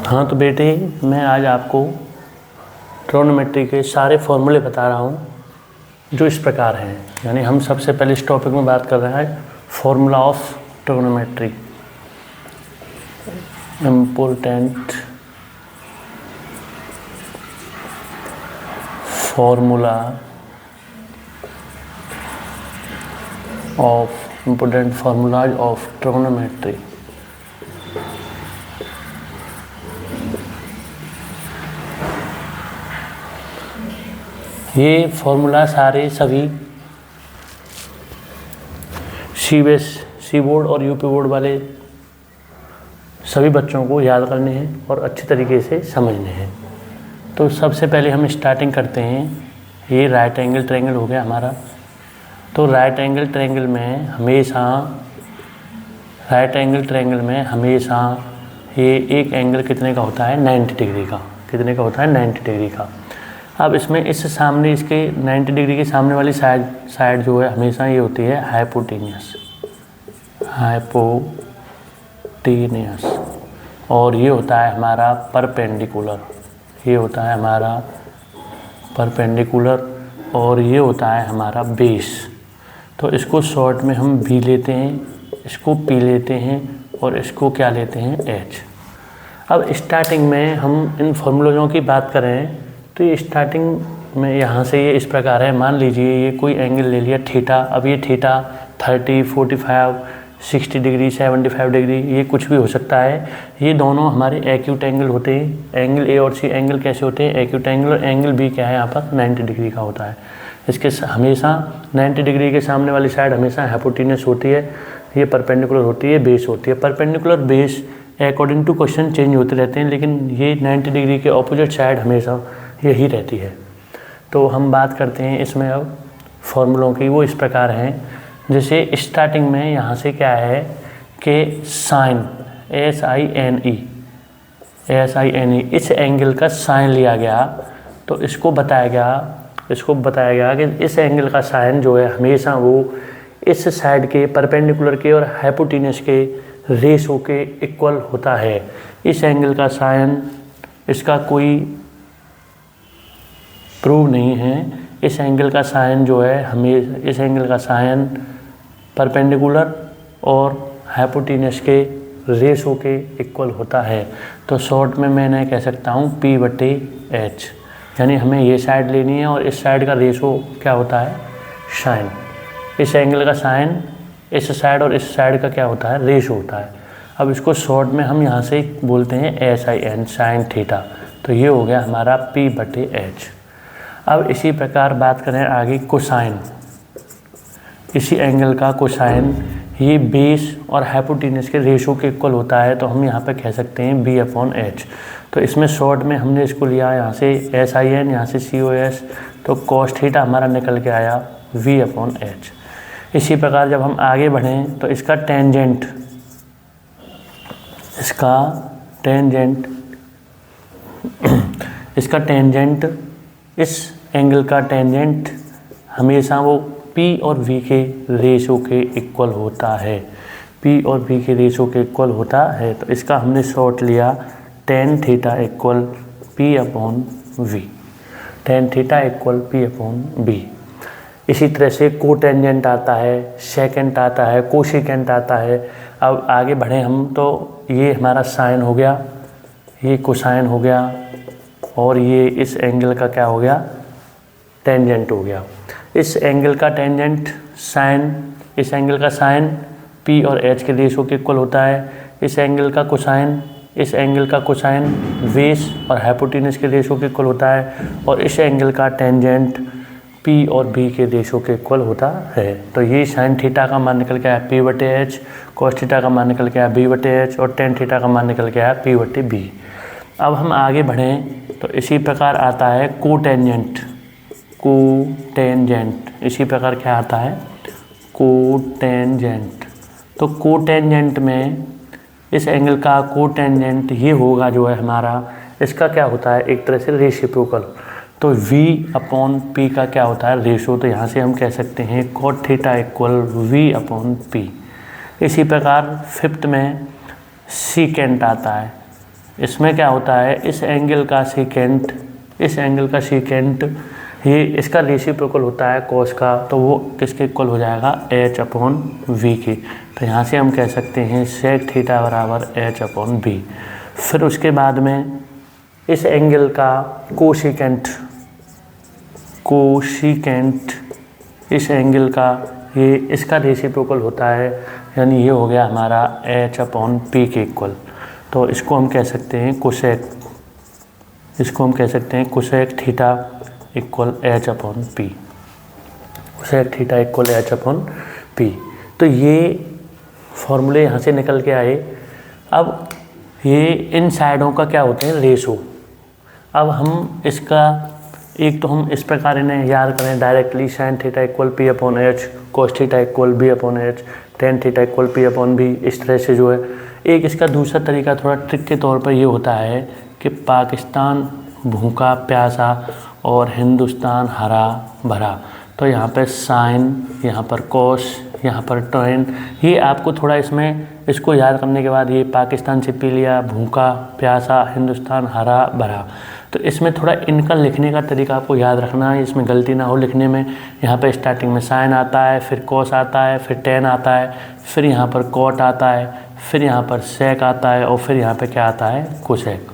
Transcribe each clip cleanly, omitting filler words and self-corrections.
हाँ तो बेटे, मैं आज आपको ट्रिग्नोमेट्री के सारे फॉर्मूले बता रहा हूँ जो इस प्रकार हैं। यानी हम सबसे पहले इस टॉपिक में बात कर रहे हैं formula of trigonometry. Important formula formulas of trigonometry. ये फॉर्मूला सारे सभी सी बोर्ड और यूपी बोर्ड वाले सभी बच्चों को याद करने हैं और अच्छे तरीके से समझने हैं। तो सबसे पहले हम स्टार्टिंग करते हैं। ये राइट एंगल ट्रायंगल हो गया हमारा। तो राइट एंगल ट्रायंगल में हमेशा ये एक एंगल कितने का होता है? 90 डिग्री का। कितने का होता है? 90 डिग्री का। अब इसमें इसके 90 डिग्री के सामने वाली साइड जो है हमेशा ये होती है हाइपोटेन्यूस, और ये होता है हमारा परपेंडिकुलर। ये होता है हमारा परपेंडिकुलर और ये होता है हमारा बेस। तो इसको शॉर्ट में हम बी लेते हैं, इसको पी लेते हैं और इसको क्या लेते हैं? एच। अब स्टार्टिंग में हम इन फॉर्मूलों की बात करें तो ये स्टार्टिंग में यहाँ से ये इस प्रकार है। मान लीजिए ये कोई एंगल ले लिया थीटा। अब ये थीटा 30, 45, 60 डिग्री, 75 डिग्री, ये कुछ भी हो सकता है। ये दोनों हमारे एक्यूट एंगल होते हैं। एंगल ए और सी एंगल कैसे होते हैं? Acute angle. और एंगल बी क्या है? यहाँ पर 90 डिग्री का होता है। इसके हमेशा 90 डिग्री के सामने वाली साइड हमेशा हाइपोटेन्यूस होती है। ये परपेंडिकुलर होती है, बेस होती है। Perpendicular base according to question change होते रहते हैं, लेकिन ये 90 डिग्री के ऑपोजिट साइड हमेशा यही रहती है। तो हम बात करते हैं इसमें अब फॉर्मूलों की। वो इस प्रकार हैं, जैसे स्टार्टिंग में यहाँ से क्या है कि साइन SINE इस एंगल का साइन लिया गया। तो इसको बताया गया कि इस एंगल का साइन जो है हमेशा वो इस साइड के परपेंडिकुलर के और हाइपोटेन्यूस के रेशो के इक्वल होता है। इस एंगल का साइन, इसका कोई प्रूव नहीं है। इस एंगल का साइन जो है इस एंगल का साइन परपेंडिकुलर और हाइपोटेन्यूस के रेशो के इक्वल होता है। तो शॉर्ट में मैं कह सकता हूँ P/H। यानी हमें ये साइड लेनी है और इस साइड का रेशो क्या होता है? साइन। इस एंगल का साइन इस साइड और इस साइड का क्या होता है? रेशो होता है। अब इसको शॉर्ट में हम यहाँ से बोलते हैं SIN, साइन थीटा। तो ये हो गया हमारा P/H। अब इसी प्रकार बात करें आगे कोसाइन। इसी एंगल का कोसाइन ये बेस और हाइपोटेन्यूस के रेशो के इक्वल होता है। तो हम यहाँ पे कह सकते हैं B/H। तो इसमें शॉर्ट में हमने इसको लिया यहाँ से SIN, यहाँ से COS। तो cos थीटा हमारा निकल के आया V/H। इसी प्रकार जब हम आगे बढ़ें तो इसका टेंजेंट इस एंगल का टेंजेंट हमेशा वो P और V के रेशो के इक्वल होता है। P और V के रेशो के इक्वल होता है। तो इसका हमने शॉर्ट लिया tan theta equal P/V। tan theta equal P/V। इसी तरह से कोटेंजेंट आता है, सेकेंट आता है, कोसेकेंट आता है। अब आगे बढ़े हम तो ये हमारा साइन हो गया, ये कोसाइन हो गया और ये इस एंगल का क्या हो गया? टेंजेंट हो गया। इस एंगल का टेंजेंट साइन, इस एंगल का साइन P और H के रेशो के इक्वल होता है। इस एंगल का कोसाइन बेस और हाइपोटेन्यूस के रेशो के इक्वल होता है। और इस एंगल का टेंजेंट P और B के रेशो के इक्वल होता है। तो ये साइन थीटा का मान निकल के आया P/H, cos थीटा का मान निकल के आया B/H और tan थीटा का मान निकल के आया P/B। अब हम आगे बढ़ें तो इसी प्रकार आता है कोटेंजेंट। इसी प्रकार क्या आता है? कोटेंजेंट। तो कोटेंजेंट में इस एंगल का कोटेंजेंट ये होगा जो है हमारा, इसका क्या होता है? एक तरह से रेसिप्रोकल। तो V/P का क्या होता है? रेशो। तो यहाँ से हम कह सकते हैं cot थीटा इक्वल V/P। इसी प्रकार फिफ्थ में सीकेंट आता है। इसमें क्या होता है, इस एंगल का सीकेंट ये इसका रेसिप्रोकल होता है कॉस का, तो वो किसके इक्वल हो जाएगा, h/v के। तो यहाँ से हम कह सकते हैं sec थीटा बराबर h/v। फिर उसके बाद में इस एंगल का कोशिकेंट इस एंगल का ये इसका रेसिप्रोकल होता है, यानी ये हो गया हमारा h/p के इक्वल। तो इसको हम कह सकते हैं cosec theta equal h/p। Cosec theta equal h/p। तो ये फॉर्मूले यहाँ से निकल के आए। अब ये इन साइडों का क्या होते हैं, रेशो। अब हम इसका एक तो हम इस प्रकार इन्हें याद करें directly, sine theta equal p/h, cos theta equal b/h, tan theta equal p/b। इस तरह से जो है एक इसका दूसरा तरीका थोड़ा ट्रिक के तौर पर ये होता है कि पाकिस्तान भूखा प्यासा और हिंदुस्तान हरा भरा। तो यहाँ पर साइन, यहाँ पर कॉस, यहाँ पर टेन, ये आपको थोड़ा इसको याद करने के बाद ये पाकिस्तान से पी लिया, भूखा प्यासा, हिंदुस्तान हरा भरा। तो इसमें थोड़ा इनका लिखने का तरीका आपको याद रखना है, इसमें गलती ना हो लिखने में। यहाँ पे स्टार्टिंग में साइन आता है, फिर कॉस आता है, फिर टेन आता है, फिर यहाँ पर कॉट आता है, फिर यहाँ पर सेक आता है, और फिर यहाँ पे क्या आता है, कोसेक।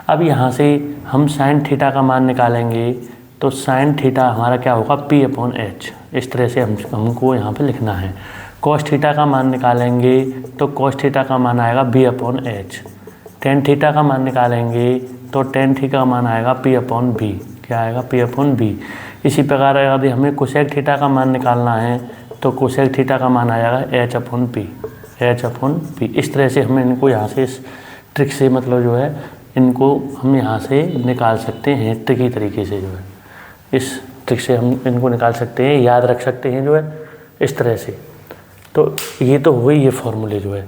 अब यहाँ से हम साइन थीटा का मान निकालेंगे, तो साइन थीटा हमारा क्या होगा, p/h। इस तरह से हमको यहाँ पे लिखना है। कॉस थीटा का मान निकालेंगे तो कॉस थीटा का मान आएगा b/h। टेन थीटा का मान निकालेंगे तो टेन थीटा का मान आएगा p/b। क्या आएगा, p/b। इसी प्रकार यदि हमें कोसेक थीटा का मान निकालना है तो कोसेक थीटा का मान आएगा h/p। इस तरह से हमें इनको यहाँ से इस ट्रिक से मतलब जो है इनको हम यहाँ से निकाल सकते हैं, ट्रिकी तरीके से जो है इस ट्रिक से हम इनको निकाल सकते हैं, याद रख सकते हैं जो है इस तरह से। तो ये तो हुई ये फॉर्मूले जो है।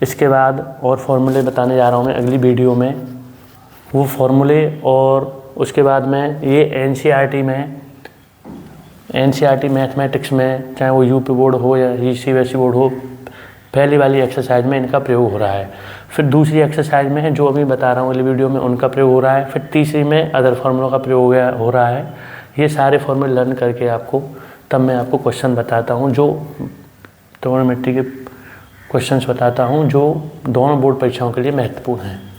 इसके बाद और फॉर्मूले बताने जा रहा हूँ मैं अगली वीडियो में, वो फॉर्मूले। और उसके बाद में ये एनसीईआरटी मैथमेटिक्स में, चाहे वो यूपी बोर्ड हो या सीबीएसई बोर्ड हो, पहली वाली एक्सरसाइज में इनका प्रयोग हो रहा है। फिर दूसरी एक्सरसाइज में है जो अभी बता रहा हूँ अगली वीडियो में, उनका प्रयोग हो रहा है। फिर तीसरी में अदर फार्मूलों का प्रयोग हो रहा है। ये सारे फॉर्मूले लर्न करके आपको तब मैं आपको क्वेश्चन बताता हूँ, जो ट्रिग्नोमेट्री के क्वेश्चंस बताता हूँ जो दोनों बोर्ड परीक्षाओं के लिए महत्वपूर्ण हैं।